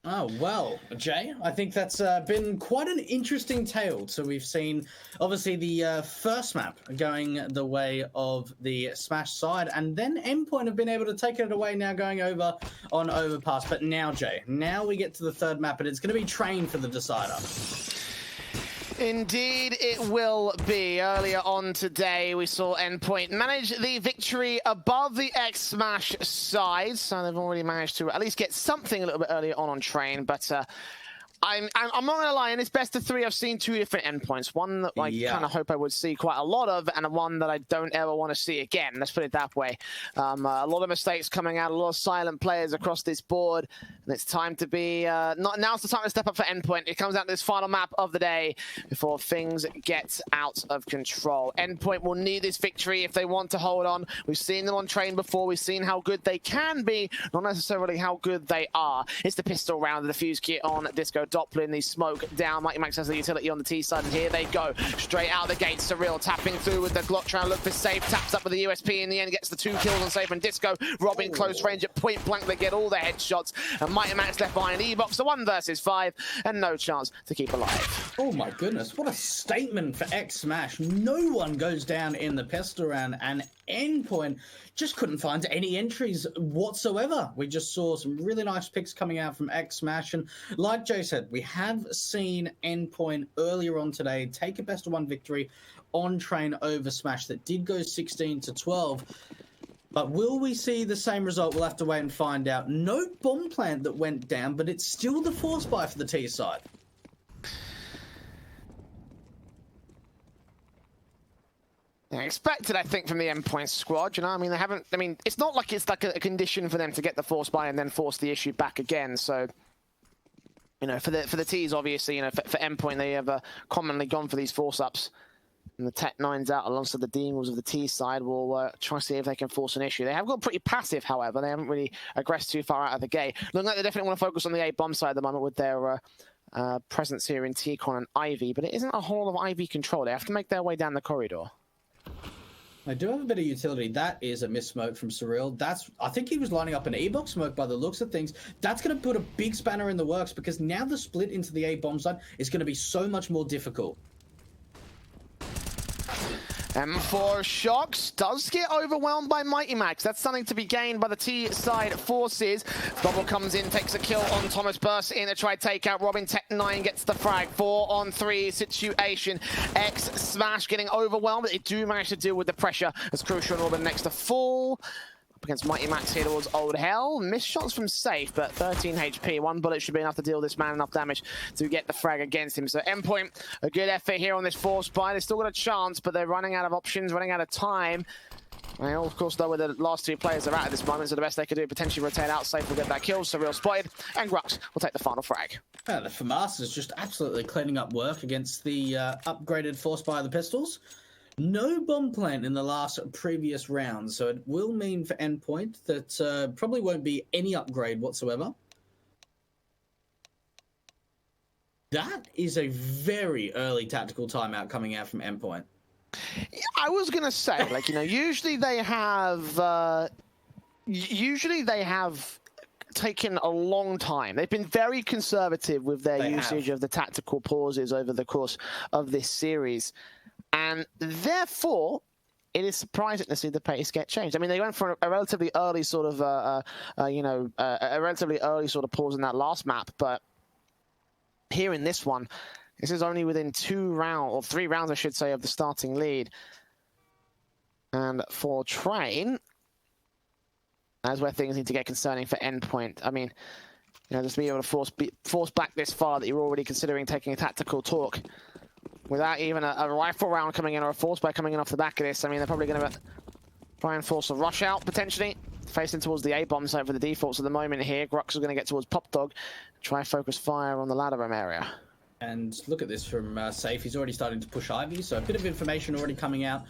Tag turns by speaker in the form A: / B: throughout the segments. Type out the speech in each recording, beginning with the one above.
A: Oh, well, Jay, I think that's been quite an interesting tale. So we've seen, obviously, the first map going the way of the Smash side, and then Endpoint have been able to take it away now going over on Overpass. But now, Jay, now we get to the third map, and it's going to be Train for the decider.
B: Indeed, it will be. Earlier on today, we saw Endpoint manage the victory above the X-Smash side, so they've already managed to at least get something a little bit earlier on Train, but I'm not gonna lie, in this best of three, I've seen two different Endpoints. One that I kind of hope I would see quite a lot of, and one that I don't ever want to see again. Let's put it that way. A lot of mistakes coming out, a lot of silent players across this board, and it's time to be. Now's the time to step up for Endpoint. It comes out to this final map of the day before things get out of control. Endpoint will need this victory if they want to hold on. We've seen them on Train before. We've seen how good they can be, not necessarily how good they are. It's the pistol round, the defuse kit on Disco. Doppling the smoke down. Mighty Max has the utility on the T side, and here they go. Straight out the gate, Surreal tapping through with the Glock, trying to look for safe. Taps up with the USP in the end, gets the 2 kills on safe, and Disco robbing close range at point blank. They get all the headshots, and Mighty Max left behind an E-box, so 1 versus 5, and no chance to keep alive.
A: Oh my goodness, what a statement for X-Smash. No one goes down in the pistol round, and Endpoint just couldn't find any entries whatsoever. We just saw some really nice picks coming out from X-Smash, and like Jay said, we have seen Endpoint earlier on today take a best of 1 victory on Train over Smash that did go 16-12. But will we see the same result? We'll have to wait and find out. No bomb plant that went down, but it's still the force buy for the T side.
B: Yeah, expected, I think, from the Endpoint squad. You know, I mean, they haven't. I mean, it's not like it's like a condition for them to get the force buy and then force the issue back again. So, you know, for the T's, obviously, you know, for Endpoint, they have commonly gone for these force ups. And the Tech 9's out alongside the Demons of the T side will try to see if they can force an issue. They have got pretty passive, however. They haven't really aggressed too far out of the gate. Looking like they definitely want to focus on the A-bomb side at the moment with their presence here in T-Con and Ivy. But it isn't a whole of Ivy control. They have to make their way down the corridor.
A: I do have a bit of utility. That is a miss smoke from Surreal. I think he was lining up an E-box smoke by the looks of things. That's going to put a big spanner in the works because now the split into the A-bomb side is going to be so much more difficult.
B: M4 Shocks does get overwhelmed by Mighty Max. That's something to be gained by the T-side forces. Double comes in, takes a kill on Thomas, bursts in to try takeout. Robin Tech 9 gets the frag. 4-on-3 situation. X-Smash getting overwhelmed, but they do manage to deal with the pressure as Crucial and Robin next to full. Up against Mighty Max here towards Old Hell. Missed shots from safe, but 13 HP. 1 bullet should be enough to deal this man enough damage to get the frag against him. So Endpoint, a good effort here on this force buy. They've still got a chance, but they're running out of options, running out of time. And of course, though, with the last 2 players are out at this moment, so the best they could do, potentially rotate out safe, will get that kill. So Real spotted, and Grux will take the final frag.
A: The FAMAS is just absolutely cleaning up work against the upgraded force buy of the pistols. No bomb plant in the last previous round, so it will mean for Endpoint that probably won't be any upgrade whatsoever. That is a very early tactical timeout coming out from Endpoint.
B: I was going to say, like, you know, usually they have taken a long time. They've been very conservative with their usage of the tactical pauses over the course of this series. And therefore, it is surprising to see the pace get changed. I mean, they went for a relatively early sort of, a relatively early sort of pause in that last map. But here in this one, this is only within 2 rounds, or 3 rounds, I should say, of the starting lead. And for Train, that's where things need to get concerning for Endpoint. I mean, you know, just being able to force back this far that you're already considering taking a tactical talk. Without even a rifle round coming in or a force buy coming in off the back of this, I mean, they're probably going to try and force a rush out, potentially. Facing towards the A-bomb site for the defaults at the moment here. Grux is going to get towards Pop Dog. Try focus fire on the ladder room area.
A: And look at this from Safe. He's already starting to push Ivy, so a bit of information already coming out.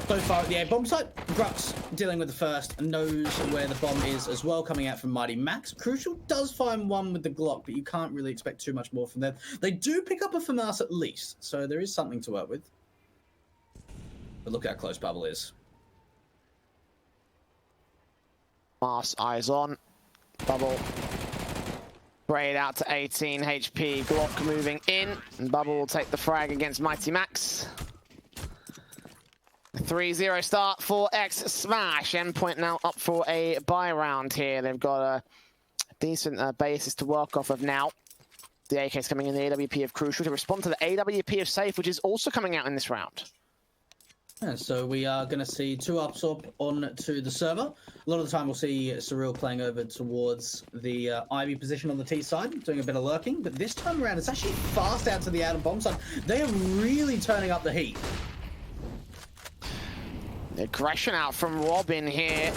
A: So far at the A-bomb site, Grux dealing with the first, knows where the bomb is as well, coming out from Mighty Max. Crucial does find one with the Glock, but you can't really expect too much more from them. They do pick up a FAMAS at least, so there is something to work with. But look how close Bubble is.
B: Mars, eyes on. Bubble. Braid out to 18 HP. Glock moving in. And Bubble will take the frag against Mighty Max. 3-0 start for X Smash. Endpoint now up for a buy round here. They've got a decent basis to work off of now. The AK is coming in, the AWP of Crucial to respond to the AWP of Safe, which is also coming out in this round.
A: Yeah, so we are going to see 2 ups up onto the server. A lot of the time we'll see Surreal playing over towards the Ivy position on the T side, doing a bit of lurking. But this time around, it's actually fast out to the outer bomb side. They are really turning up the heat.
B: The aggression out from Robin here.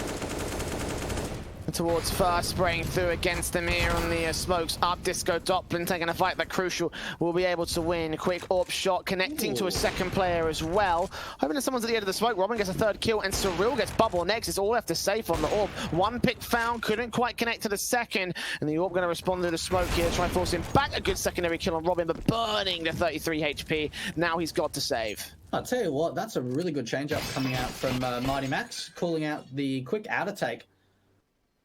B: Towards first, spraying through against them here on the smokes up. Disco Doppler taking a fight, but Crucial will be able to win. Quick AWP shot connecting to a second player as well. Hoping that someone's at the end of the smoke. Robin gets a 3rd kill, and Surreal gets Bubble next. It's all left to Safe on the AWP. 1 pick found, couldn't quite connect to the second, and the AWP going to respond to the smoke here. Try forcing back a good secondary kill on Robin, but burning to 33 HP. Now he's got to save.
A: I'll tell you what, that's a really good change-up coming out from Mighty Max, calling out the quick outer take.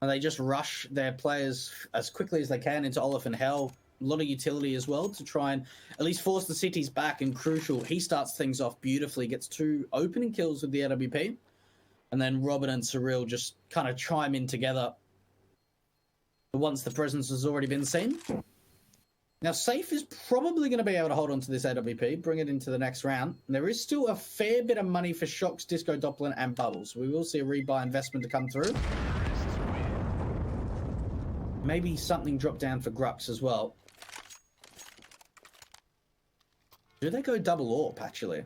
A: And they just rush their players as quickly as they can into Olaf and Hell. A lot of utility as well to try and at least force the cities back. And Crucial, he starts things off beautifully, gets 2 opening kills with the AWP. And then Robin and Surreal just kind of chime in together once the presence has already been seen. Now, Safe is probably going to be able to hold on to this AWP, bring it into the next round. And there is still a fair bit of money for Shocks, Disco Doppler, and Bubbles. We will see a rebuy investment to come through. Maybe something drop down for Grux as well. Do they go double AWP, actually?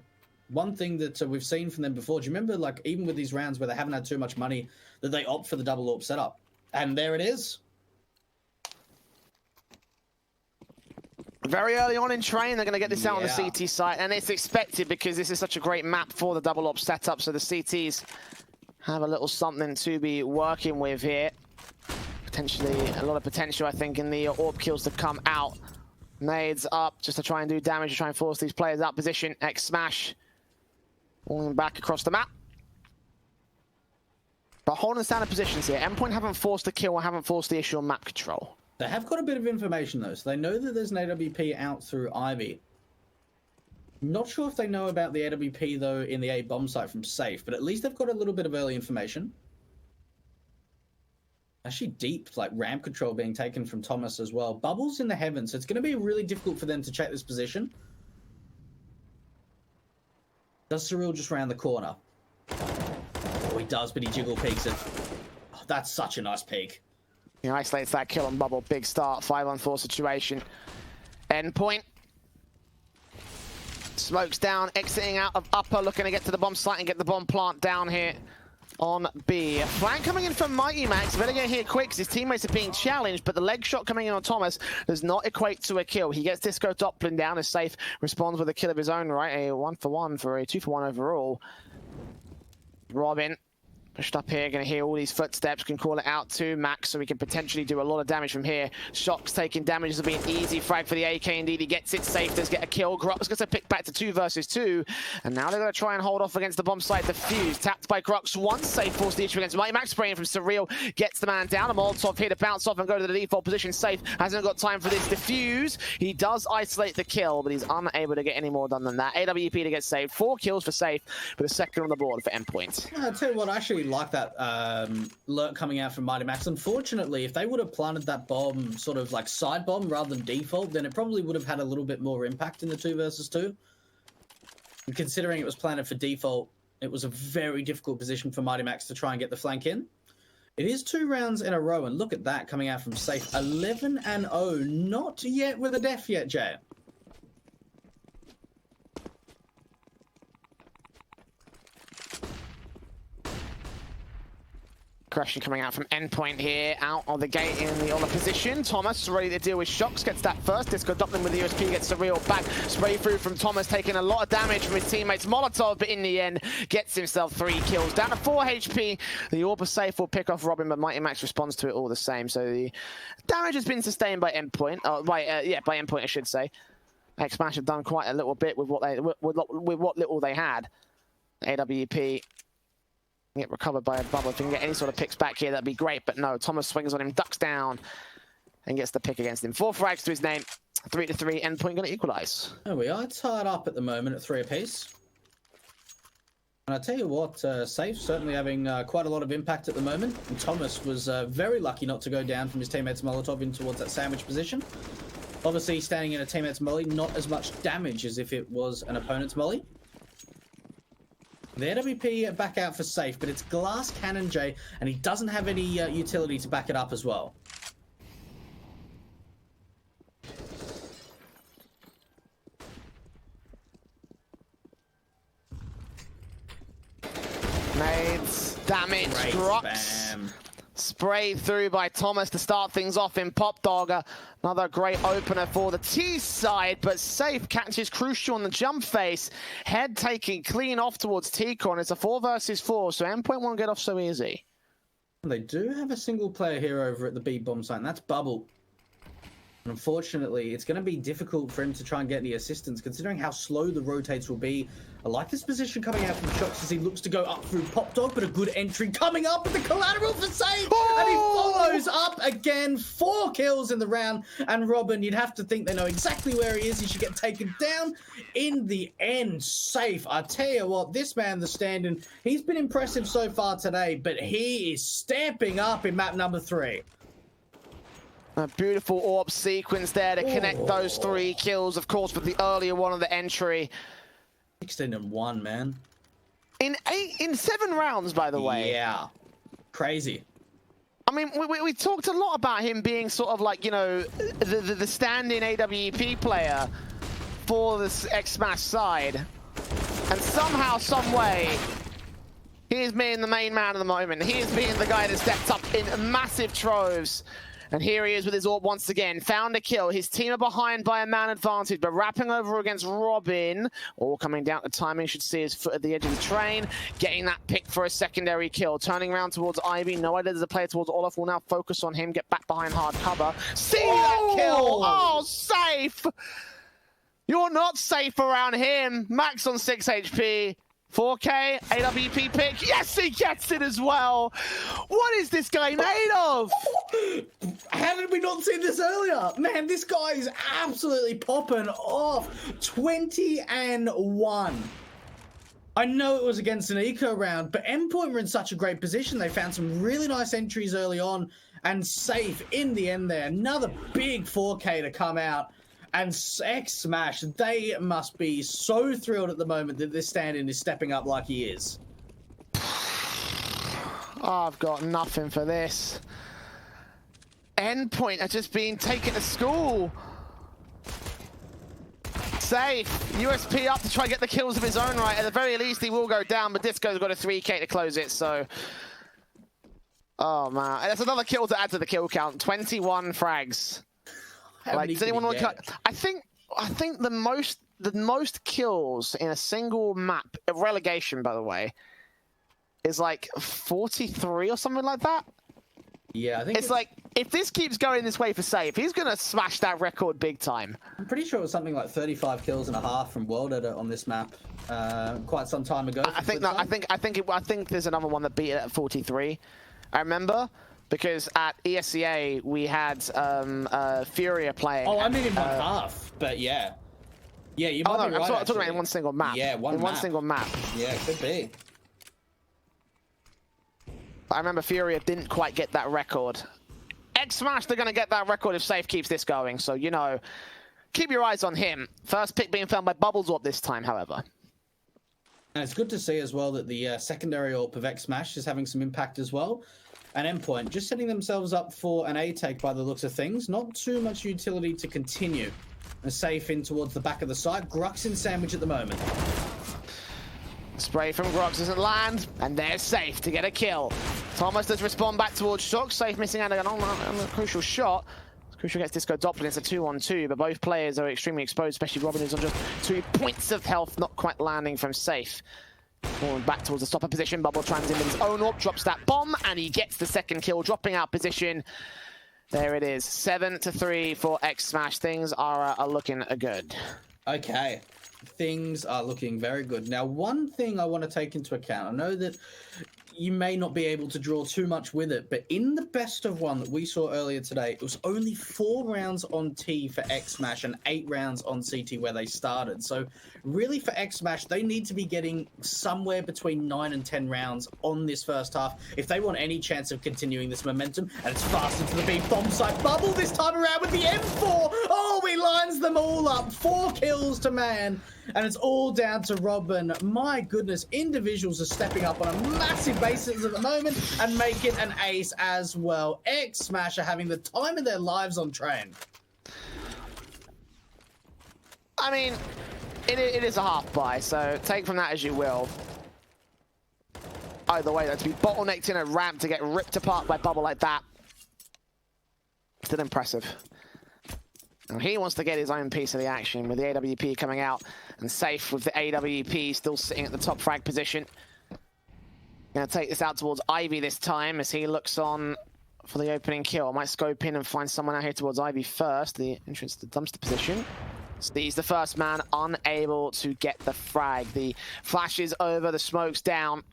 A: One thing that we've seen from them before, do you remember, like, even with these rounds where they haven't had too much money, that they opt for the double AWP setup? And there it is.
B: Very early on in train, they're going to get this out on the CT site, and it's expected because this is such a great map for the double AWP setup, so the CTs have a little something to be working with here. Potentially a lot of potential, I think, in the AWP kills to come out. Nades up just to try and do damage, to try and force these players out position. X Smash falling back across the map. But holding standard positions here. Endpoint haven't forced the kill or haven't forced the issue on map control.
A: They have got a bit of information, though, so they know that there's an AWP out through Ivy. Not sure if they know about the AWP, though, in the A bomb site from Safe, but at least they've got a little bit of early information. Actually deep, like ramp control being taken from Thomas as well. Bubbles in the heavens, so it's going to be really difficult for them to check this position. Does Surreal just round the corner? Oh, he does, but he jiggle peeks it. Oh, that's such a nice peek.
B: He isolates that kill on Bubble. Big start, 5-on-4 situation. Endpoint. Smokes down, exiting out of upper, looking to get to the bomb site and get the bomb plant down here on B. Flank coming in from Mighty Max. Better get here quick because his teammates are being challenged, but the leg shot coming in on Thomas does not equate to a kill. He gets Disco Doppler down as Safe responds with a kill of his own right. A 1-for-1 for a 2-for-1 overall. Robin pushed up here, going to hear all these footsteps, can call it out to Max, so we can potentially do a lot of damage from here. Shocks taking damage. This will be an easy frag for the AK. Indeed, he gets it. Safe does get a kill. Grux gets a pick back to 2 versus 2. And now they're going to try and hold off against the bomb site. Defuse. Tapped by Grux once. Safe forced the issue against Mighty Max. Spraying from Surreal. Gets the man down. A Molotov here to bounce off and go to the default position. Safe hasn't got time for this. Defuse. He does isolate the kill, but he's unable to get any more done than that. AWP to get saved. 4 kills for Safe, with a second on the board for Endpoint.
A: I'll tell you what, I actually like that lurk coming out from Mighty Max. Unfortunately, if they would have planted that bomb sort of like side bomb rather than default, then it probably would have had a little bit more impact in the 2 versus 2. And considering it was planted for default, it was a very difficult position for Mighty Max to try and get the flank in. It is 2 rounds in a row, and look at that coming out from Safe. 11-0, not yet with a death yet, Jay.
B: Aggression coming out from Endpoint here, out of the gate in the other position. Thomas ready to deal with Shocks, gets that first. Disco Doppler with the USP, gets the real back. Spray through from Thomas, taking a lot of damage from his teammates. Molotov, but in the end, gets himself 3 kills. Down to 4 HP. The AWP Safe will pick off Robin, but Mighty Max responds to it all the same. So the damage has been sustained by Endpoint. By Endpoint, I should say. X Smash have done quite a little bit with what little they had. AWP get recovered by a Bubble. If we can get any sort of picks back here, that'd be great. But no, Thomas swings on him, ducks down, and gets the pick against him. 4 frags to his name. 3-3. Endpoint going to equalize.
A: There we are, tied up at the moment at 3 apiece. And I tell you what, Safe certainly having quite a lot of impact at the moment. And Thomas was very lucky not to go down from his teammate's Molotov in towards that sandwich position. Obviously, standing in a teammate's molly, not as much damage as if it was an opponent's molly. The AWP back out for Safe, but it's Glass Cannon J, and he doesn't have any utility to back it up as well.
B: Nades, damage,
A: Great
B: drops.
A: spam.
B: Sprayed through by Thomas to start things off in Pop Dog. Another great opener for the T side, but Safe catches Crucial on the jump face. Head taking clean off towards T-Con. It's a 4 versus 4, so Endpoint won't get off so easy.
A: They do have a single player here over at the B bomb site, and that's Bubble. And unfortunately, it's going to be difficult for him to try and get any assistance, considering how slow the rotates will be. I like this position coming out from shots as he looks to go up through Pop Dog, but a good entry coming up with the collateral for Safe.
B: Oh!
A: And he follows up again. 4 kills in the round. And Robin, you'd have to think they know exactly where he is. He should get taken down in the end. Safe. I tell you what, this man, the stand-in, he's been impressive so far today, but he is stepping up in map number 3.
B: A beautiful AWP sequence there to connect those 3 kills, of course, with the earlier one of the entry.
A: 16-1, man.
B: In 7 rounds, by the way.
A: Yeah. Crazy.
B: I mean, we talked a lot about him being sort of like, you know, the stand-in AWP player for this X-Smash side. And somehow, some way, he is being the main man at the moment. He is being the guy that stepped up in massive troves. And here he is with his AWP once again. Found a kill. His team are behind by a man advantage, but wrapping over against Robin. All coming down to timing. Should see his foot at the edge of the train. Getting that pick for a secondary kill. Turning around towards Ivy. No idea there's a player towards Olaf. Will now focus on him. Get back behind hard cover. See that kill. Oh, Safe. You're not safe around him. Max on 6 HP. 4K, AWP pick. Yes, he gets it as well. What is this guy made of?
A: How did we not see this earlier? Man, this guy is absolutely popping off. 20-1. I know it was against an eco round, but Endpoint were in such a great position. They found some really nice entries early on and Safe in the end there. Another big 4K to come out. And X-Smash, they must be so thrilled at the moment that this stand-in is stepping up like he is.
B: I've got nothing for this. Endpoint are just being taken to school. Safe. USP up to try and get the kills of his own right. At the very least, he will go down, but Disco's got a 3K to close it, so... Oh, man. And that's another kill to add to the kill count. 21 frags. Like, does anyone want to? I think the most kills in a single map, a relegation, by the way, is like 43 or something like that.
A: Yeah, I think
B: it's like if this keeps going this way for Safe, he's gonna smash that record big time.
A: I'm pretty sure it was something like 35 kills and a half from World Edit on this map, quite some time ago.
B: I think there's another one that beat it at 43. I remember. Because at ESCA, we had Furia playing.
A: Oh, I mean in one half, but yeah. Yeah, you might be right,
B: I'm talking about in one single map.
A: Yeah, one
B: single map.
A: Yeah, could be.
B: I remember Furia didn't quite get that record. X-Smash, they're going to get that record if Safe keeps this going. So, you know, keep your eyes on him. First pick being found by Bubbles AWP this time, however.
A: And it's good to see as well that the secondary AWP of X-Smash is having some impact as well. And Endpoint just setting themselves up for an A-take by the looks of things. Not too much utility to continue. And Safe in towards the back of the site. Grux in sandwich at the moment.
B: Spray from Grux doesn't land, and they're Safe to get a kill. Thomas does respond back towards Shock. Safe missing out on a crucial shot. Crucial gets Disco Doppler. It's a 2-on-2, but both players are extremely exposed, especially Robin, who's on just 2 points of health, not quite landing from Safe. Falling back towards the stopper position. Bubble trans in with his own AWP, drops that bomb, and he gets the second kill, dropping out position. There it is, 7-3 for X-Smash. Things are looking good.
A: Okay, things are looking very good. Now, one thing I want to take into account, I know that you may not be able to draw too much with it, but in the best of one that we saw earlier today, it was only 4 rounds on T for X-Smash and 8 rounds on CT where they started. So really for X-Smash, they need to be getting somewhere between 9 and 10 rounds on this first half if they want any chance of continuing this momentum. And it's fast into the B bomb site. Bubble this time around with the M4. Oh, he lines them all up. 4 kills to man. And it's all down to Robin. My goodness, individuals are stepping up on a massive basis at the moment and make it an ace as well. X-Smash are having the time of their lives on train.
B: I mean, it is a half buy, so take from that as you will. Either way, though, to be bottlenecked in a ramp to get ripped apart by Bubble like that, still impressive. Now he wants to get his own piece of the action with the AWP coming out and safe with the AWP still sitting at the top frag position. Gonna take this out towards Ivy this time as he looks on for the opening kill. Might scope in and find someone out here towards Ivy first. The entrance to the dumpster position. So he's the first man unable to get the frag. The flash is over, the smoke's down.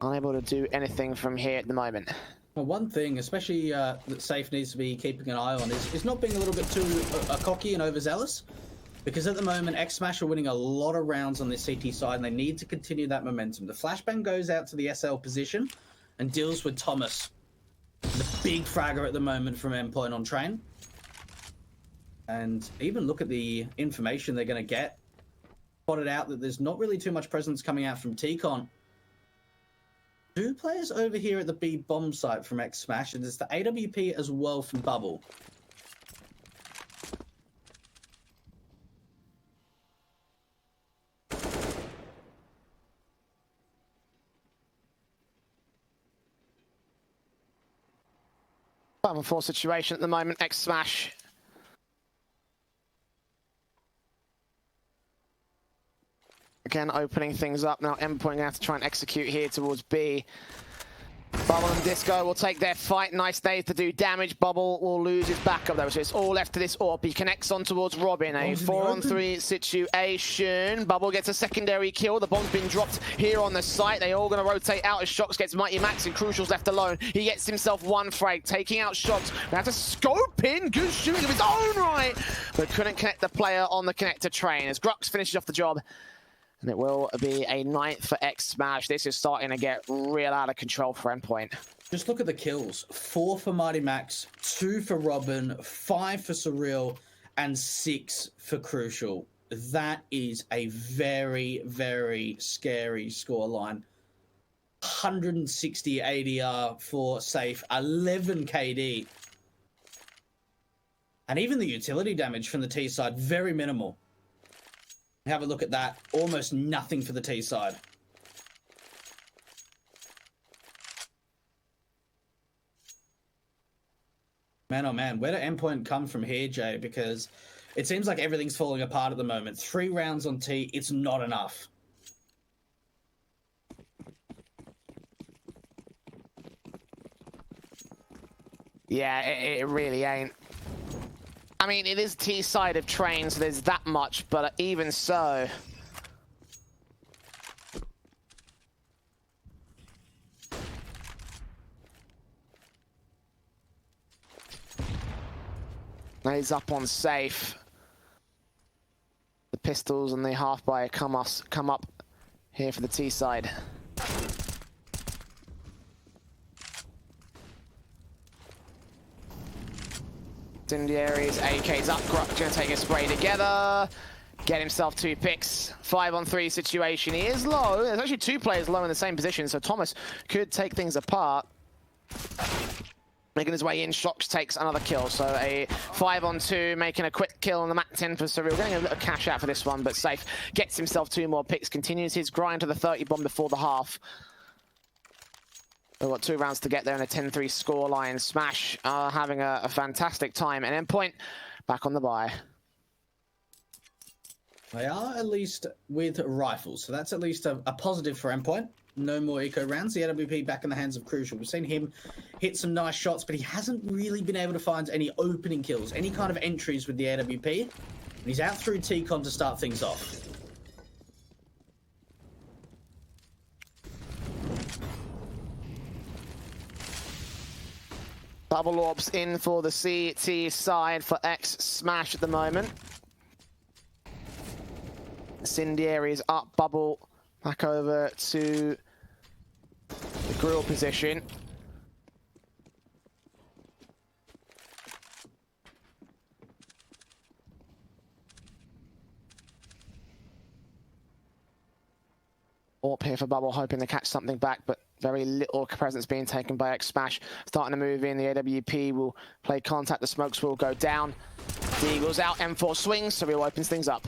B: Unable to do anything from here at the moment.
A: Well, one thing, especially that Safe needs to be keeping an eye on, is not being a little bit too cocky and overzealous. Because at the moment, X-Smash are winning a lot of rounds on the CT side, and they need to continue that momentum. The flashbang goes out to the SL position and deals with Thomas. The big fragger at the moment from Endpoint on train. And even look at the information they're going to get. Spotted out that there's not really too much presence coming out from T-Con. 2 players over here at the B bomb site from X-Smash, and there's the AWP as well from Bubble.
B: Bottom 4 situation at the moment, X-Smash. Again, opening things up now. Endpoint going to have to try and execute here towards B. Bubble and Disco will take their fight. Nice days to do damage. Bubble will lose his backup though, so it's all left to this AWP. He connects on towards Robin. A 4-on-3 situation. Bubble gets a secondary kill. The bomb's been dropped here on the site. They all going to rotate out as Shox gets Mighty Max and Crucial's left alone. He gets himself 1 frag, taking out Shox. They have to scope in. Good shooting of his own right, but couldn't connect the player on the connector train as Grux finishes off the job. And it will be a 9th for X-Smash. This is starting to get real out of control for Endpoint.
A: Just look at the kills. 4 for Mighty Max, 2 for Robin, 5 for Surreal, and 6 for Crucial. That is a very, very scary scoreline. 160 ADR for Safe, 11 KD. And even the utility damage from the T side, very minimal. Have a look at that. Almost nothing for the T side. Man, oh man, where did Endpoint come from here, Jay? Because it seems like everything's falling apart at the moment. 3 rounds on T, it's not enough.
B: Yeah, it really ain't. I mean, it is T side of train, so there's that much, but even so. Now he's up on Safe. The pistols and the half buy come up here for the T side. Incendiaries, AK's up, Grux gonna take a spray together, get himself 2 picks, 5-on-3 situation. He is low, there's actually 2 players low in the same position, so Thomas could take things apart. Making his way in, Shox takes another kill, so a 5-on-2, making a quick kill on the Mat 10 for Surreal. Getting a little cash out for this one, but Safe gets himself 2 more picks, continues his grind to the 30 bomb before the half. We've got 2 rounds to get there and a 10-3 scoreline. Smash having a fantastic time. And Endpoint back on the bye.
A: They are at least with rifles, so that's at least a positive for Endpoint. No more eco rounds. The AWP back in the hands of Crucial. We've seen him hit some nice shots, but he hasn't really been able to find any opening kills, any kind of entries with the AWP. And he's out through T-Con to start things off.
B: Double orbs in for the CT side for X Smash at the moment. Incendiary is up, bubble back over to the grill position. Orp here for bubble, hoping to catch something back, but very little presence being taken by X Smash. Starting to move in, the AWP will play contact, the smokes will go down. Deagle's out, M4 swings, so Surreal opens things up.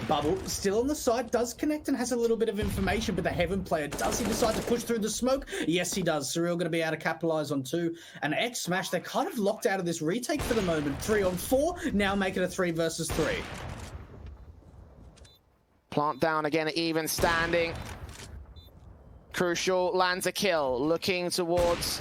A: Bubble still on the side, does connect and has a little bit of information, but the Heaven player, does he decide to push through the smoke? Yes, he does. Surreal going to be able to capitalize on 2. And X Smash, they're kind of locked out of this retake for the moment. 3 on 4, now make it a 3 versus 3.
B: Plant down again, even standing. Crucial lands a kill, looking towards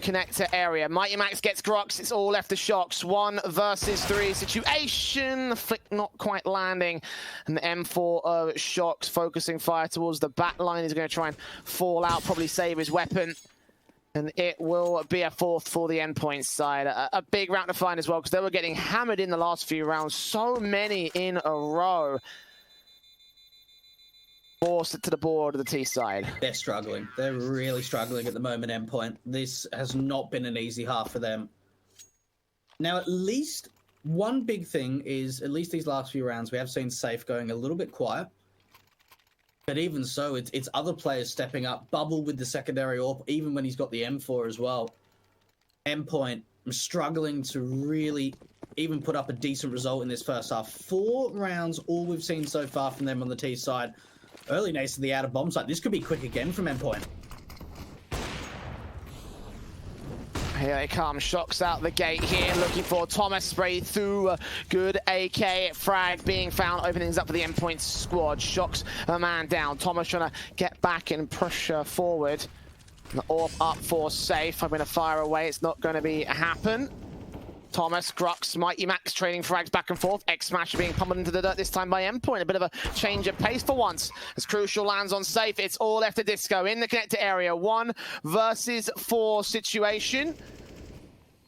B: connector area. Mighty Max gets Grox, it's all left to Shocks. 1 versus 3 situation. The flick not quite landing. And the M4 of Shocks focusing fire towards the back line. He's going to try and fall out, probably save his weapon. And it will be a 4th for the Endpoint side. A big round to find as well, because they were getting hammered in the last few rounds. So many in a row. Forced it to the board of the T side.
A: They're struggling. They're really struggling at the moment, Endpoint. This has not been an easy half for them. Now, at least one big thing is, at least these last few rounds, we have seen Safe going a little bit quiet. But even so, it's other players stepping up. Bubble with the secondary AWP, even when he's got the M4 as well. Endpoint struggling to really even put up a decent result in this first half. 4 rounds, all we've seen so far from them on the T side. Early nace to the out of bomb site. This could be quick again from Endpoint.
B: Here they come. Shocks out the gate here, looking for Thomas. Spray through. Good AK frag being found. Opening things up for the Endpoint squad. Shocks a man down. Thomas trying to get back and push forward. The AWP up for Safe. I'm going to fire away. It's not going to be happen. Thomas, Grux, Mighty Max trading frags back and forth. X Smash being pummeled into the dirt this time by Endpoint. A bit of a change of pace for once. As Crucial lands on Safe, it's all left to Disco in the connector area. 1 versus 4 situation.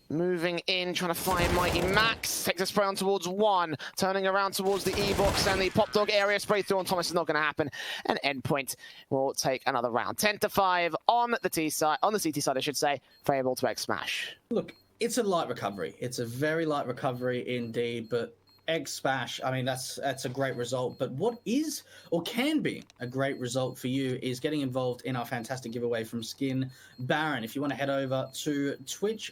B: Moving in, trying to find Mighty Max. Takes a spray on towards 1. Turning around towards the E-box and the Pop Dog area. Spray through on Thomas is not going to happen. And Endpoint will take another round. 10-5 on the T side, on the CT side, I should say. Favorable to X Smash.
A: Look, it's a light recovery. It's a very light recovery indeed, but X Smash, I mean, that's a great result. But what is, or can be, a great result for you is getting involved in our fantastic giveaway from Skin Baron. If you want to head over to Twitch,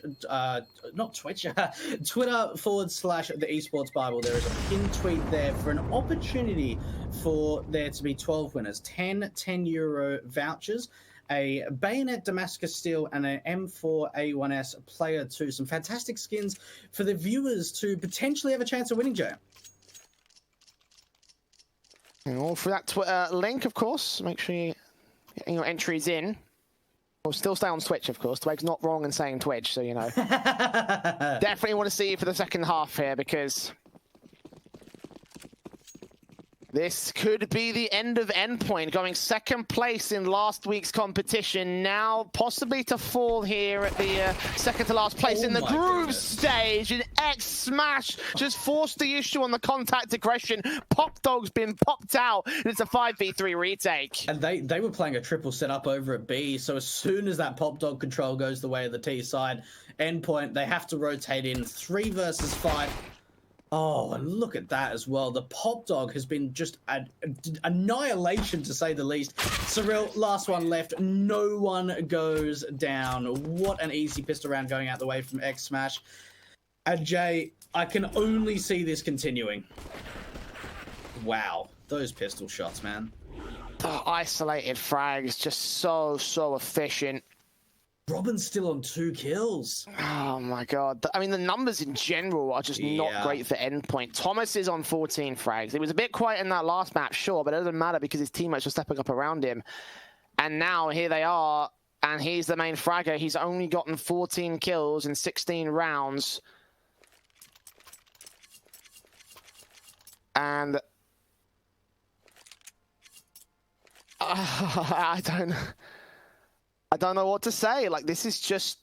A: not Twitch, Twitter/the Esports Bible, there is a pinned tweet there for an opportunity for there to be 12 winners, 10 €10 vouchers, a Bayonet Damascus Steel, and an M4 A1S Player 2. Some fantastic skins for the viewers to potentially have a chance of winning, Jay.
B: And all for that Twitter link, of course. Make sure you get your entries in. We'll still stay on Twitch, of course. Twig's not wrong in saying Twitch, so you know. Definitely want to see you for the second half here, because this could be the end of Endpoint, going 2nd place in last week's competition. Now possibly to fall here at the second to last place in the group stage. And X Smash just forced the issue on the contact aggression. Pop Dog's been popped out, and it's a 5v3 retake.
A: And they were playing a triple setup over at B, so as soon as that Pop Dog control goes the way of the T side, Endpoint, they have to rotate in 3 versus 5. Oh, and look at that as well. The Pop Dog has been just an annihilation, to say the least. Surreal, last one left. No one goes down. What an easy pistol round going out the way from X Smash. And Jay, I can only see this continuing. Wow, those pistol shots, man.
B: The isolated frags, just so efficient.
A: Robin's still on 2 kills.
B: Oh my god. I mean, the numbers in general are just not great for Endpoint. Thomas is on 14 frags. It was a bit quiet in that last map, sure, but it doesn't matter because his teammates are stepping up around him. And now here they are, and he's the main fragger. He's only gotten 14 kills in 16 rounds. And I don't know what to say. Like, this is just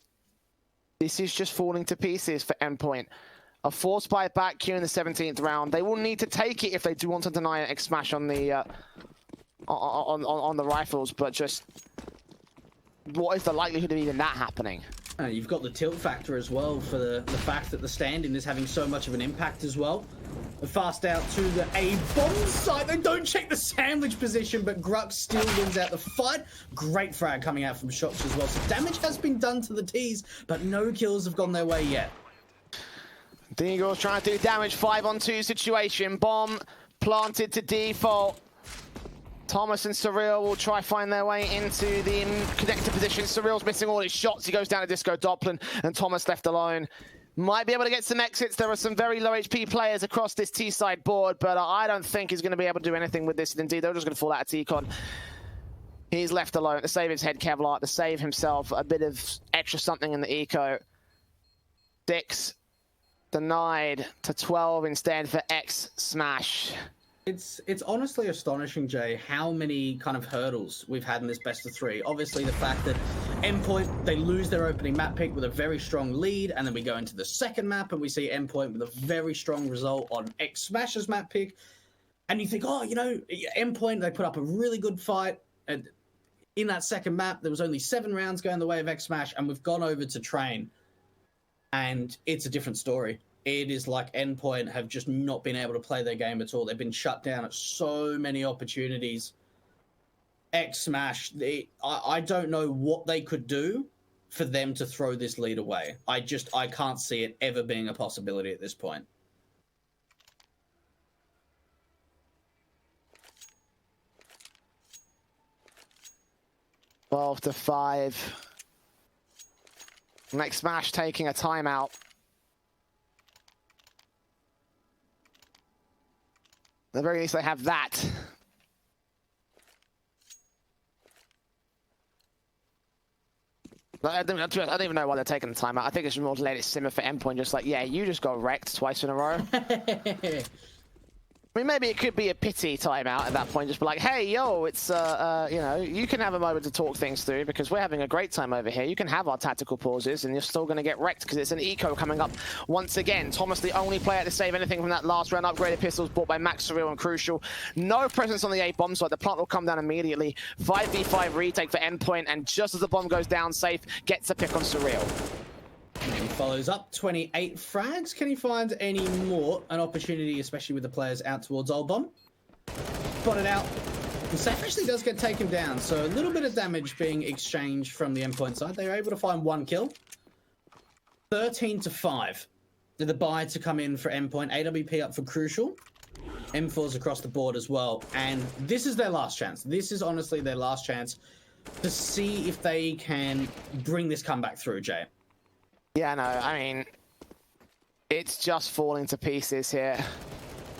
B: This is just falling to pieces for Endpoint. A forced buy back here in the 17th round. They will need to take it if they do want to deny an X smash on the on the rifles, but just what is the likelihood of even that happening?
A: You've got the tilt factor as well for the fact that the standing is having so much of an impact as well. Fast out to the A bomb site. They don't check the sandwich position, but Grux still wins out the fight. Great frag coming out from shots as well. So damage has been done to the T's, but no kills have gone their way yet.
B: The Eagles trying to do damage. 5-on-2 situation. Bomb planted to default. Thomas and Surreal will try find their way into the connector position. Surreal's missing all his shots. He goes down to Disco Doppler, and Thomas left alone. Might be able to get some exits. There are some very low HP players across this T-side board, but I don't think he's going to be able to do anything with this. And indeed, they're just going to fall out of T-Con. He's left alone to save his head Kevlar, to save himself a bit of extra something in the eco. 6 denied to 12 instead for X Smash.
A: It's honestly astonishing, Jay, how many kind of hurdles we've had in this best of 3. Obviously, the fact that Endpoint, they lose their opening map pick with a very strong lead, and then we go into the second map and we see Endpoint with a very strong result on X Smash's map pick. And you think, oh, you know, Endpoint, they put up a really good fight. And in that second map, there was only 7 rounds going the way of X Smash, and we've gone over to Train. And it's a different story. It is like Endpoint have just not been able to play their game at all. They've been shut down at so many opportunities. X Smash, I don't know what they could do for them to throw this lead away. I can't see it ever being a possibility at this point.
B: Twelve to 5. X Smash taking a timeout. At the very least, they have that. I don't even know why they're taking the timeout. I think it's more to let it simmer for Endpoint. Just like, yeah, you just got wrecked twice in a row. I mean, maybe it could be a pity timeout at that point. Just be like, hey, yo, it's, you know, you can have a moment to talk things through because we're having a great time over here. You can have our tactical pauses and you're still going to get wrecked because it's an eco coming up once again. Thomas, the only player to save anything from that last round. Upgraded pistols bought by Max, Surreal, and Crucial. No presence on the A bomb side. The plant will come down immediately. 5v5 retake for Endpoint, and just as the bomb goes down, Safe gets a pick on Surreal.
A: He follows up 28 frags. Can he find any more? An opportunity, especially with the players out towards Old Bomb. Spotted out. And Safe actually does get taken down, so a little bit of damage being exchanged from the Endpoint side. They were able to find 1 kill. 13 to 5. Did the buy to come in for Endpoint. AWP up for Crucial. M4s across the board as well. And this is their last chance. This is honestly their last chance to see if they can bring this comeback through, Jay.
B: Yeah, no, I mean, it's just falling to pieces here.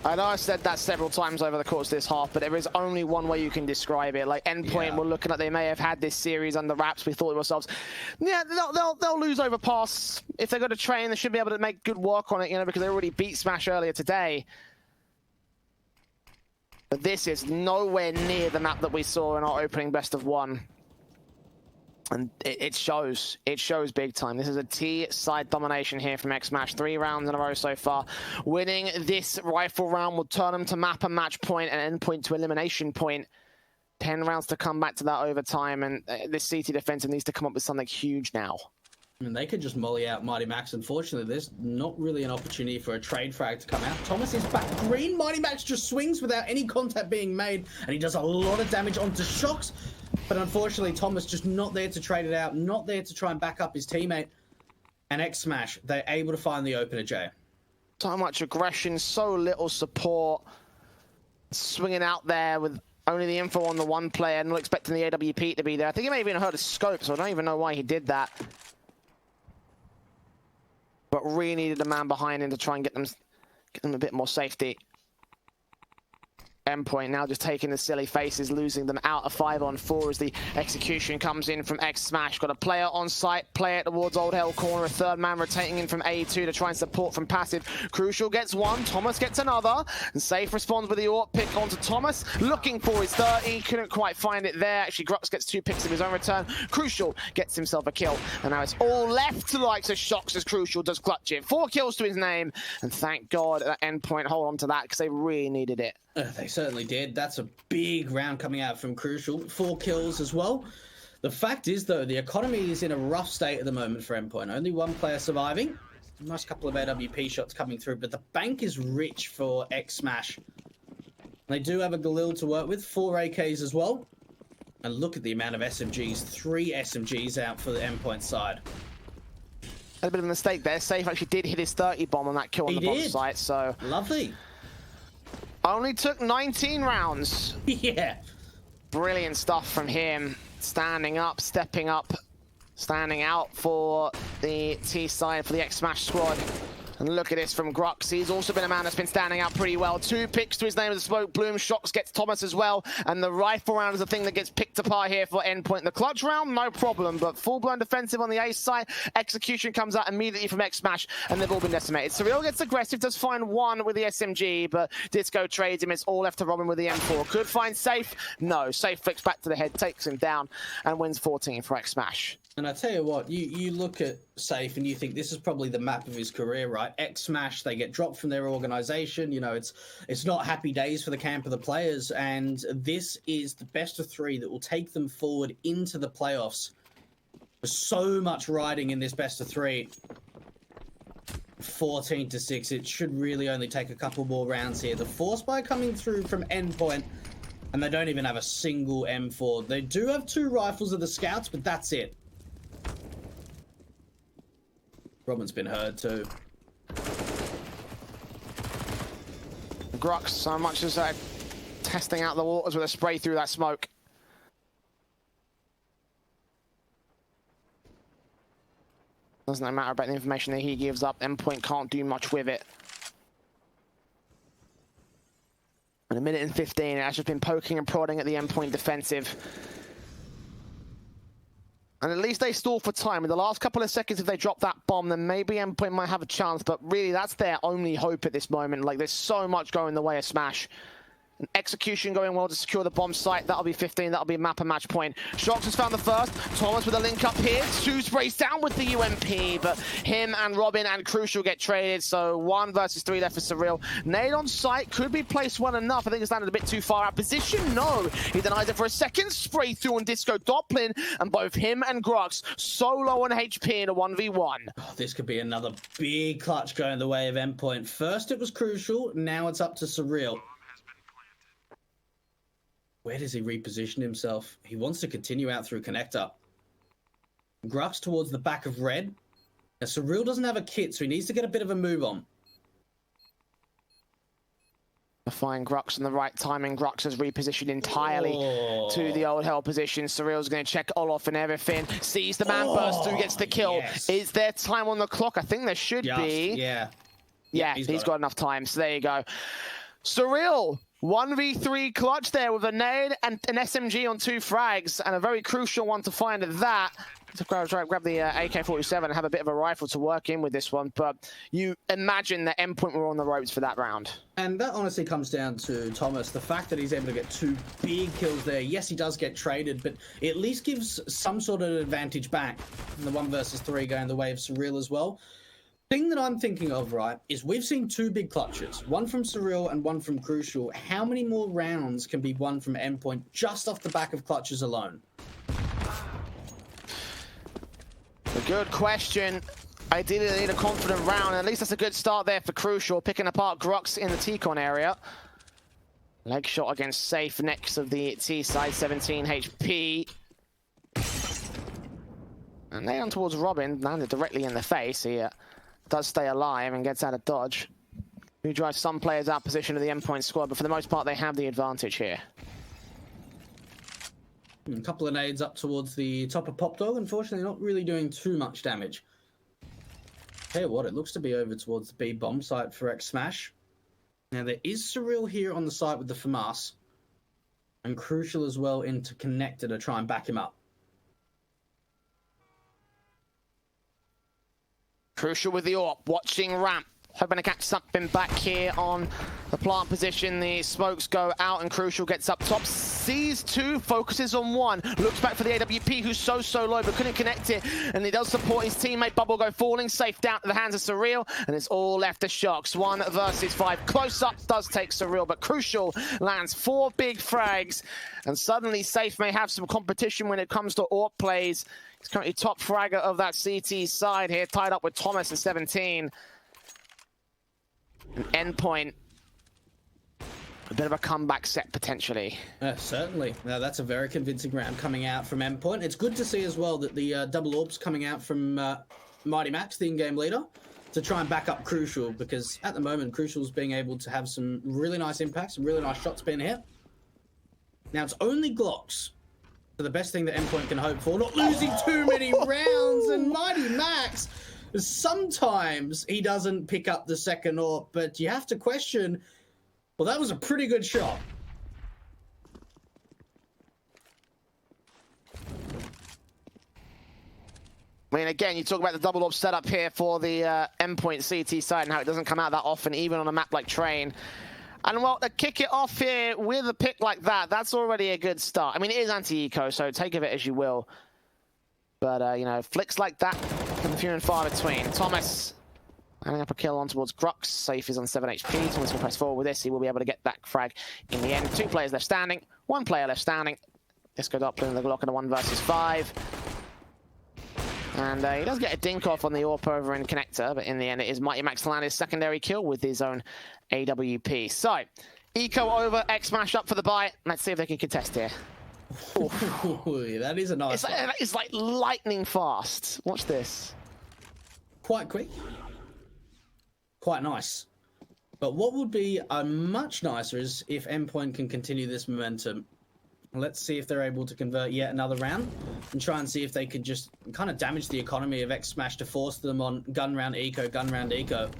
B: I know I said that several times over the course of this half, but there is only one way you can describe it. Like, Endpoint, we're looking at, they may have had this series under wraps. We thought to ourselves, yeah, they'll lose over pass. If they're going to train, they should be able to make good work on it, you know, because they already beat Smash earlier today. But this is nowhere near the map that we saw in our opening best of 1. And it shows big time. This is a T-side domination here from X Smash. 3 rounds in a row so far. Winning this rifle round will turn them to map and match point and Endpoint to elimination point. 10 rounds to come back to that overtime, and this CT defensive needs to come up with something huge now.
A: I mean, they could just molly out Mighty Max. Unfortunately, there's not really an opportunity for a trade frag to come out. Thomas is back green. Mighty Max just swings without any contact being made, and he does a lot of damage onto Shocks. But unfortunately, Thomas just not there to trade it out, not there to try and back up his teammate. And X Smash, they're able to find the opener, Jay.
B: So much aggression, so little support. Swinging out there with only the info on the one player, not expecting the AWP to be there. I think he may have even heard a scope, so I don't even know why he did that. But really needed a man behind him to try and get them a bit more safety. Endpoint. Now just taking the silly faces, losing them out of 5-on-4 as the execution comes in from X Smash. Got a player on site, player towards Old Hell Corner, a third man rotating in from A2 to try and support from passive. Crucial gets one, Thomas gets another, and Safe responds with the AWP pick onto Thomas, looking for his 30, couldn't quite find it there. Actually, Grux gets 2 picks of his own return. Crucial gets himself a kill, and now it's all left to the likes of Shocks as Crucial does clutch it. 4 kills to his name, and thank God that Endpoint hold on to that because they really needed it.
A: They certainly did. That's a big round coming out from Crucial. 4 kills as well. The fact is, though, the economy is in a rough state at the moment for Endpoint. Only 1 player surviving. A nice couple of AWP shots coming through, but the bank is rich for X Smash. They do have a Galil to work with, 4 AKs as well. And look at the amount of SMGs. 3 SMGs out for the Endpoint side.
B: A bit of a mistake there. Safe actually did hit his 30 bomb on that kill on the bomb site, so...
A: Lovely.
B: Only took 19 rounds.
A: Yeah.
B: Brilliant stuff from him. Standing up, stepping up, standing out for the T side, for the X Smash squad. And look at this from Grux. He's also been a man that's been standing out pretty well. 2 picks to his name as a smoke bloom. Shocks gets Thomas as well. And the rifle round is the thing that gets picked apart here for Endpoint. The clutch round, no problem. But full-blown defensive on the ace side. Execution comes out immediately from X Smash. And they've all been decimated. Surreal gets aggressive, does find 1 with the SMG. But Disco trades him. It's all left to Robin with the M4. Could find Safe. No. Safe flicks back to the head, takes him down, and wins 14 for X Smash.
A: And I tell you what, you look at Safe and you think this is probably the map of his career, right? X Smash, they get dropped from their organization. You know, it's not happy days for the camp of the players, and this is the best of 3 that will take them forward into the playoffs. There's so much riding in this best of 3. 14-6. It should really only take a couple more rounds here. The force buy coming through from Endpoint, and they don't even have a single M4. They do have 2 rifles of the scouts, but that's it. Robin's been hurt too.
B: Grux, so much as testing out the waters with a spray through that smoke. Doesn't matter about the information that he gives up. Endpoint can't do much with it. In 1 minute and 15, it has just been poking and prodding at the Endpoint defensive. And at least they stall for time. In the last couple of seconds, if they drop that bomb, then maybe Endpoint might have a chance. But really, that's their only hope at this moment. Like, there's so much going the way of Smash. An execution going well to secure the bomb site. That'll be 15. That'll be map and match point. Shocks has found the first. Thomas with a link up here. 2 sprays down with the UMP. But him and Robin and Crucial get traded. So 1 versus 3 left for Surreal. Nade on site. Could be placed well enough. I think it's landed a bit too far out position. No. He denies it for a second. Spray through on Disco Doppelin. And both him and Grux so low on HP in a 1v1.
A: Oh, this could be another big clutch going the way of Endpoint. First it was Crucial. Now it's up to Surreal. Where does he reposition himself? He wants to continue out through connector. Grux towards the back of red. Now, Surreal doesn't have a kit, so he needs to get a bit of a move on.
B: Find Grux in the right timing. Grux has repositioned entirely to the Old Hell position. Surreal's going to check Olof and everything. Sees the man burst through, gets the kill. Yes. Is there time on the clock? I think there should be. Yeah, he's got enough time. So there you go. Surreal. 1v3 clutch there with a nade and an SMG on 2 frags, and a very crucial one to find at that. To grab the AK-47 and have a bit of a rifle to work in with this one, but you imagine that Endpoint were on the ropes for that round. And that honestly comes down to Thomas. The fact that he's able to get 2 big kills there. Yes, he does get traded, but it at least gives some sort of advantage back. And the 1 versus 3 going the way of Surreal as well. Thing that I'm thinking of, right, is we've seen 2 big clutches, 1 from Surreal and 1 from Crucial. How many more rounds can be won from Endpoint just off the back of clutches alone? A good question. Ideally, they need a confident round. At least that's a good start there for Crucial, picking apart Grux in the T-Con area. Leg shot against Safe next of the T side, 17 HP. And they on towards Robin, landed directly in the face. He does stay alive and gets out of dodge. Who drives some players out position of the Endpoint squad, but for the most part, they have the advantage here. A couple of nades up towards the top of Pop Dog. Unfortunately, not really doing too much damage. Tell you what, it looks to be over towards the B bomb site for X Smash.
A: Now, there is Surreal here on the site with the FAMAS. And Crucial as well into Connector to try and back him up.
B: Crucial with the AWP, watching ramp. Hoping to catch something back here on the plant position. The smokes go out and Crucial gets up top. Sees two, focuses on one. Looks back for the AWP who's so low but couldn't connect it. And he does support his teammate. Bubble go falling, safe down to the hands of Surreal. And it's all left to Shox. 1 versus 5. Close up does take Surreal, but Crucial lands 4 big frags. And suddenly Safe may have some competition when it comes to AWP plays. He's currently top fragger of that CT side here, tied up with Thomas at 17. Endpoint, a bit of a comeback set potentially.
A: Certainly. Now, that's a very convincing round coming out from Endpoint. It's good to see as well that the double orbs coming out from Mighty Max, the in-game leader, to try and back up Crucial, because at the moment, Crucial's being able to have some really nice impacts, some really nice shots being hit. Now, it's only Glocks. So the best thing that Endpoint can hope for, not losing too many rounds, and Mighty Max, sometimes he doesn't pick up the second AWP, but you have to question, well, that was a pretty good shot.
B: I mean, again, you talk about the double AWP setup here for the Endpoint CT side and how it doesn't come out that often, even on a map like Train. And well, to kick it off here with a pick like that, that's already a good start. I mean, it is anti-eco, so take of it as you will. But, you know, flicks like that can few and far between. Thomas lining up a kill on towards Grux. Safe is on 7 HP. Thomas will press forward with this. He will be able to get that frag in the end. 2 players left standing. 1 player left standing. Disco Dot putting the Glock in a 1 versus 5. And he does get a dink off on the AWP over in Connector, but in the end it is Mighty Max to land his secondary kill with his own AWP. So, Eco over, X-Smash up for the buy. Let's see if they can contest here.
A: Ooh, that is a nice one.
B: It's like lightning fast. Watch this.
A: Quite quick. Quite nice. But what would be much nicer is if Endpoint can continue this momentum. Let's see if they're able to convert yet another round and try and see if they could just kind of damage the economy of X-Smash to force them on gun round eco, gun round eco.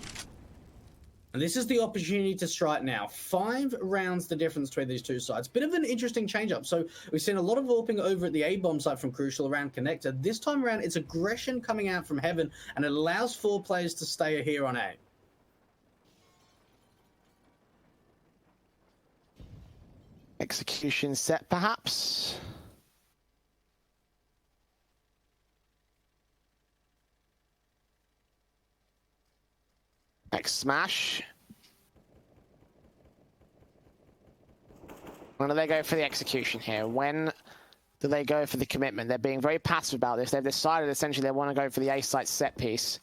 A: And this is the opportunity to strike now. 5 rounds the difference between these two sides. Bit of an interesting change-up. So we've seen a lot of AWPing over at the A-bomb side from Crucial around Connector. This time around, it's aggression coming out from Heaven, and it allows 4 players to stay here on A.
B: Execution set, perhaps. X-Smash. When do they go for the execution here? When do they go for the commitment? They're being very passive about this. They've decided essentially they want to go for the A-site set piece.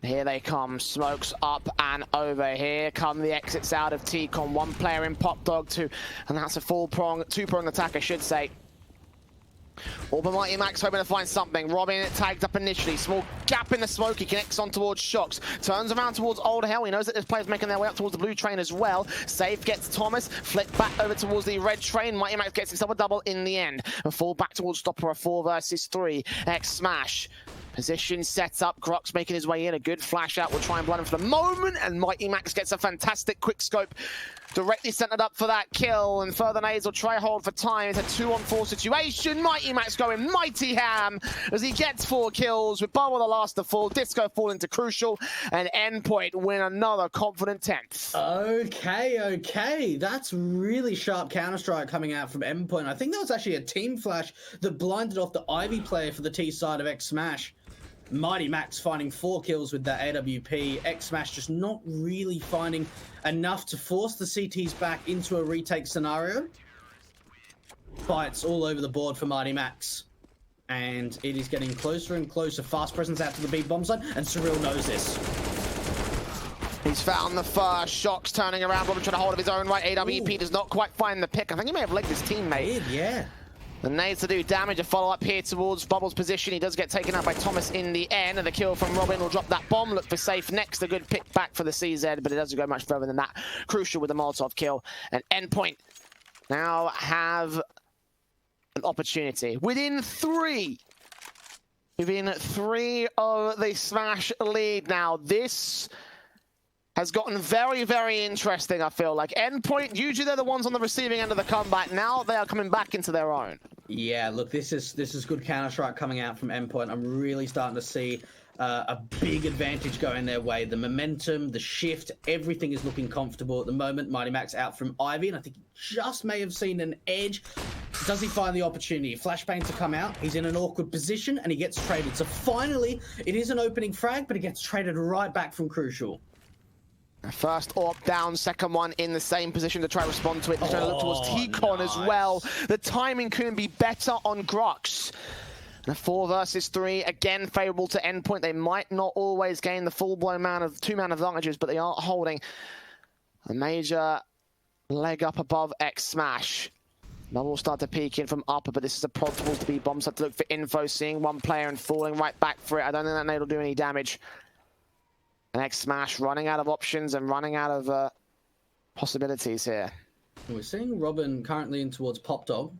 B: Here they come, smokes up and over. Here come the exits out of T-Con. 1 player in Pop Dog 2, and that's a full prong, 2-prong attack, I should say. All but Mighty Max hoping to find something. Robin tagged up initially. Small gap in the smoke. He connects on towards Shox. Turns around towards Old Hell. He knows that there's players making their way up towards the blue train as well. Safe gets Thomas. Flick back over towards the red train. Mighty Max gets himself a double in the end. And fall back towards Stopper, a 4 versus 3. X-Smash. Position set up. Grux making his way in. A good flash out. Will try and blind him for the moment. And Mighty Max gets a fantastic quick scope. Directly centered up for that kill. And further nades will try hold for time. It's a 2-on-4 situation. Mighty Max going mighty ham as he gets 4 kills with Bubble the last to fall. Disco fall into Crucial. And Endpoint win another confident 10th.
A: Okay. That's really sharp Counter-Strike coming out from Endpoint. I think that was actually a team flash that blinded off the Ivy player for the T side of X-Smash. Mighty Max finding 4 kills with that AWP. X-Smash just not really finding enough to force the CTs back into a retake scenario. Fights all over the board for Mighty Max. And it is getting closer and closer. Fast presence out to the B-bomb side, and Surreal knows this.
B: He's found the first. Shox turning around, Robin trying to hold of his own right. AWP does not quite find the pick. I think he may have legged his teammate.
A: Yeah.
B: The nades to do damage, a follow-up here towards Bubble's position. He does get taken out by Thomas in the end, and the kill from Robin will drop that bomb. Look for Safe next. A good pick back for the CZ, but it doesn't go much further than that. Crucial with the Molotov kill. And Endpoint now have an opportunity. Within 3 of the Smash lead now. This has gotten very, very interesting, I feel like. Endpoint, usually they're the ones on the receiving end of the comeback. Now they are coming back into their own.
A: Yeah, look, this is good Counter-Strike coming out from Endpoint. I'm really starting to see a big advantage going their way. The momentum, the shift, everything is looking comfortable at the moment. Mighty Max out from Ivy, and I think he just may have seen an edge. Does he find the opportunity? Flashbang to come out. He's in an awkward position, and he gets traded. So finally, it is an opening frag, but he gets traded right back from Crucial.
B: First AWP down, second one in the same position to try and respond to it. He's trying to look towards T-Con as well. The timing couldn't be better on Grux. And a 4 versus 3, again favourable to Endpoint. They might not always gain the full-blown two-man advantages, but they are holding a major leg up above X-Smash. Bubble will start to peek in from upper, but this is a prod towards the B bomb. So have to look for info, seeing one player and falling right back for it. I don't think that nade will do any damage. And X-Smash running out of options and running out of possibilities here.
A: We're seeing Robin currently in towards Pop Dog.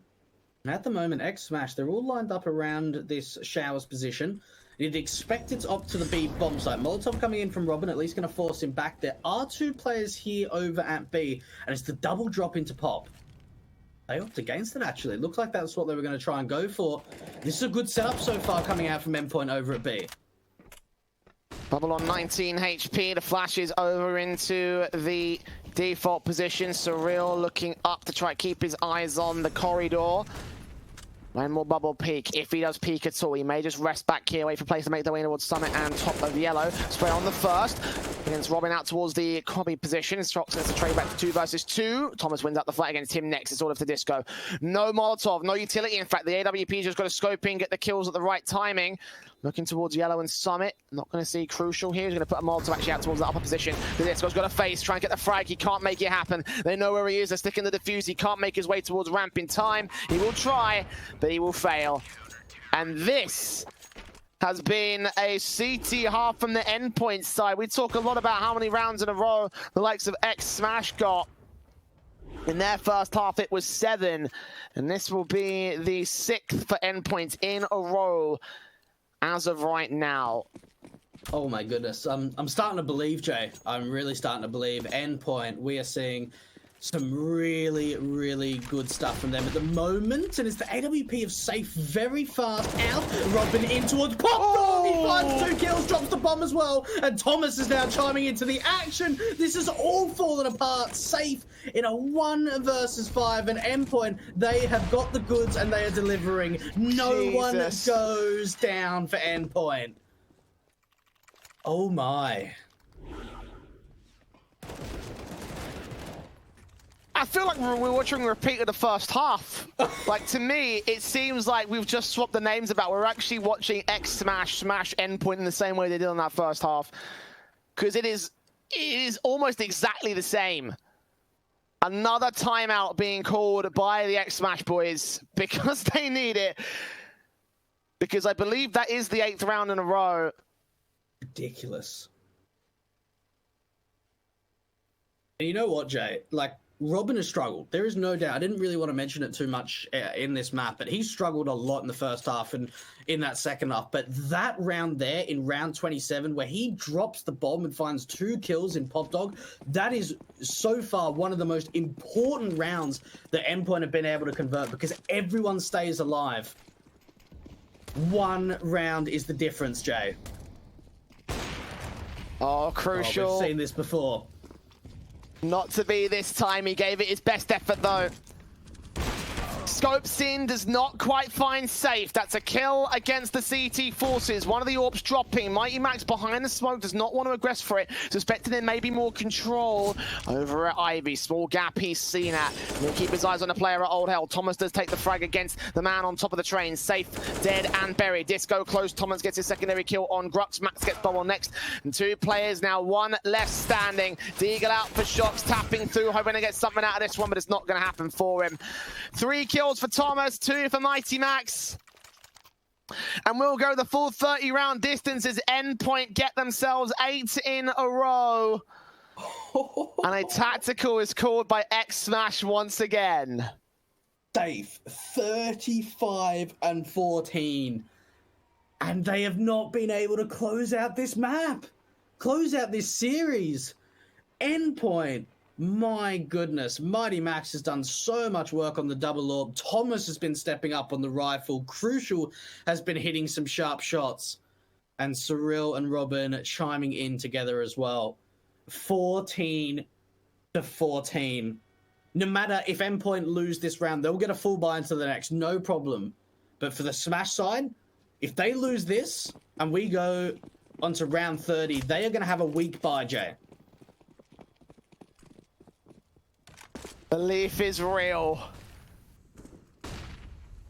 A: And at the moment, X-Smash, they're all lined up around this Showers position. You'd expect it's up to the B bomb site. Molotov coming in from Robin, at least going to force him back. There are 2 players here over at B, and it's the double drop into Pop. They opt against it, actually. It looks like that's what they were going to try and go for. This is a good setup so far coming out from Endpoint over at B.
B: Bubble on 19 HP, the flash is over into the default position. Surreal looking up to try to keep his eyes on the corridor. One more Bubble peek. If he does peek at all, he may just rest back here, wait for players to make their way towards Summit and top of Yellow. Spray on the first. Against Robin out towards the Cobby position. Strox gets a trade back to 2 versus 2. Thomas wins out the fight against him next. It's all up to Disco. No Molotov, no utility. In fact, the AWP just got a scoping, get the kills at the right timing. Looking towards Yellow and Summit. Not going to see Crucial here. He's going to put a Molotov actually out towards the upper position. The Disco's got a face, try and get the frag. He can't make it happen. They know where he is. They're sticking the defuse. He can't make his way towards ramp in time. He will try, but he will fail. And this has been a CT half from the Endpoint side. We talk a lot about how many rounds in a row the likes of X-Smash got. In their first half, it was 7. And this will be the 6th for Endpoint in a row as of right now.
A: Oh my goodness. I'm starting to believe, Jay. I'm really starting to believe. Endpoint, we are seeing some really, really good stuff from them at the moment. And it's the AWP of Safe very fast out. Robin in towards Pop. Oh! He finds 2 kills, drops the bomb as well. And Thomas is now chiming into the action. This is all fallen apart. Safe in a 1 versus 5. And Endpoint, they have got the goods and they are delivering. No one goes down for Endpoint. Oh my.
B: I feel like we're watching a repeat of the first half. Like, to me, it seems like we've just swapped the names about. We're actually watching X-Smash smash Endpoint in the same way they did in that first half. Because it is almost exactly the same. Another timeout being called by the X-Smash boys because they need it. Because I believe that is the 8th round in a row.
A: Ridiculous. And you know what, Jay? Like, Robin has struggled. There is no doubt. I didn't really want to mention it too much in this map, but he struggled a lot in the first half and in that second half. But that round there, in round 27, where he drops the bomb and finds 2 kills in Pop Dog, that is so far one of the most important rounds that Endpoint have been able to convert because everyone stays alive. 1 round is the difference, Jay.
B: Oh, Crucial.
A: Oh, we've seen this before.
B: Not to be this time. He gave it his best effort, though. Scopes in, does not quite find Safe. That's a kill against the CT forces. One of the AWPs dropping. Mighty Max behind the smoke, does not want to aggress for it. Suspecting there may be more control over at Ivy. Small gap he's seen at. He'll keep his eyes on the player at Old Hell. Thomas does take the frag against the man on top of the train. Safe, dead and buried. Disco close. Thomas gets his secondary kill on Grux. Max gets bubble next. And 2 players now, 1 left standing. Deagle out for shots, tapping through, hoping to get something out of this one, but it's not going to happen for him. 3 kills for Thomas, 2 for Mighty Max. And we'll go the full 30 round distance as Endpoint get themselves 8 in a row. And a tactical is called by X-Smash once again.
A: Safe, 35 and 14. And they have not been able to close out this map. Close out this series. Endpoint. My goodness, Mighty Max has done so much work on the double orb. Thomas has been stepping up on the rifle. Crucial has been hitting some sharp shots. And Cyril and Robin chiming in together as well. 14-14. No matter if Endpoint lose this round, they'll get a full buy into the next, no problem. But for the Smash side, if they lose this and we go onto round 30, they are going to have a weak buy, Jay.
B: Belief is real.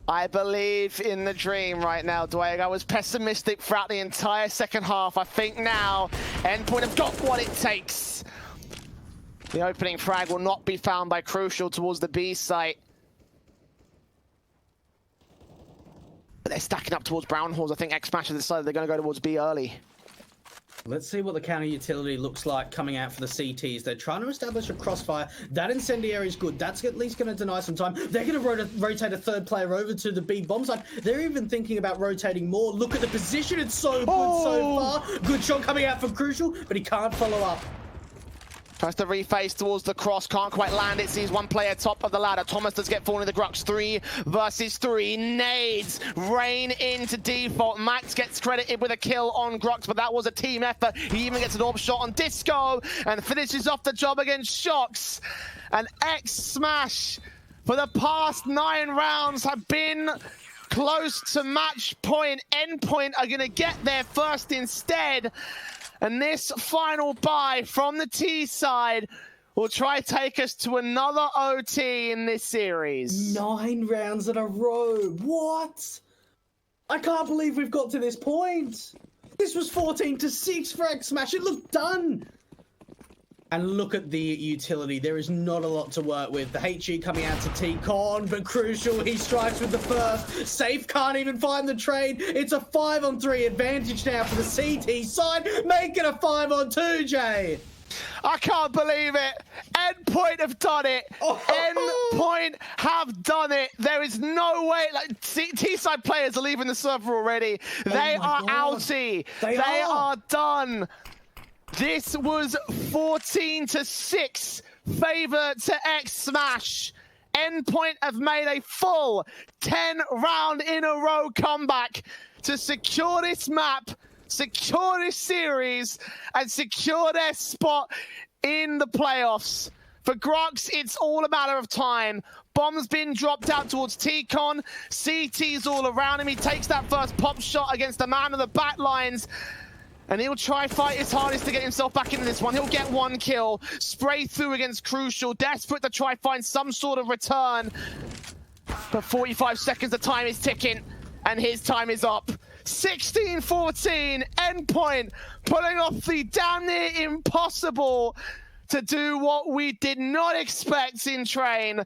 B: I believe in the dream right now, Dwayne. I was pessimistic throughout the entire second half. I think now Endpoint have got what it takes. The opening frag will not be found by Crucial towards the B site. But they're stacking up towards Brown Halls. I think X-Smash has decided they're going to go towards B early.
A: Let's see what the counter utility looks like coming out for the CTs. They're trying to establish a crossfire. That incendiary is good. That's at least going to deny some time. They're going to rotate a third player over to the B bomb side. They're even thinking about rotating more. Look at the position. It's so good so far. Good shot coming out from Crucial, but he can't follow up.
B: Tries to reface towards the cross, can't quite land it, sees one player top of the ladder. Thomas does get fallen in the Grux, 3 versus 3, nades rain into default. Max gets credited with a kill on Grux, but that was a team effort. He even gets an orb shot on Disco and finishes off the job against Shocks. And X-Smash, for the past 9 rounds, have been close to match point. Endpoint are gonna get there first instead. And this final buy from the T side will try to take us to another OT in this series.
A: 9 rounds in a row. What? I can't believe we've got to this point. This was 14-6 for X-Smash. It looked done. And look at the utility. There is not a lot to work with. The HE coming out to T-Con, but Crucial, he strikes with the first. Safe can't even find the trade. It's a 5-on-3 advantage now for the CT side. Make it a 5-on-2, Jay.
B: I can't believe it. Endpoint have done it. Endpoint have done it. There is no way. Like, T-side players are leaving the server already. They are outie. They are done. This was 14-6 favor to X-Smash. Endpoint have made a full 10 round in a row comeback to secure this map, secure this series, and secure their spot in the playoffs. For Grux, it's all a matter of time. Bomb's been dropped out towards T-Con. CT's all around him. He takes that first pop shot against the man on the back lines. And he'll try fight his hardest to get himself back into this one. He'll get 1 kill, spray through against Crucial, desperate to try find some sort of return. But 45 seconds, the time is ticking, and his time is up. 16-14, Endpoint pulling off the damn near impossible to do what we did not expect in Train.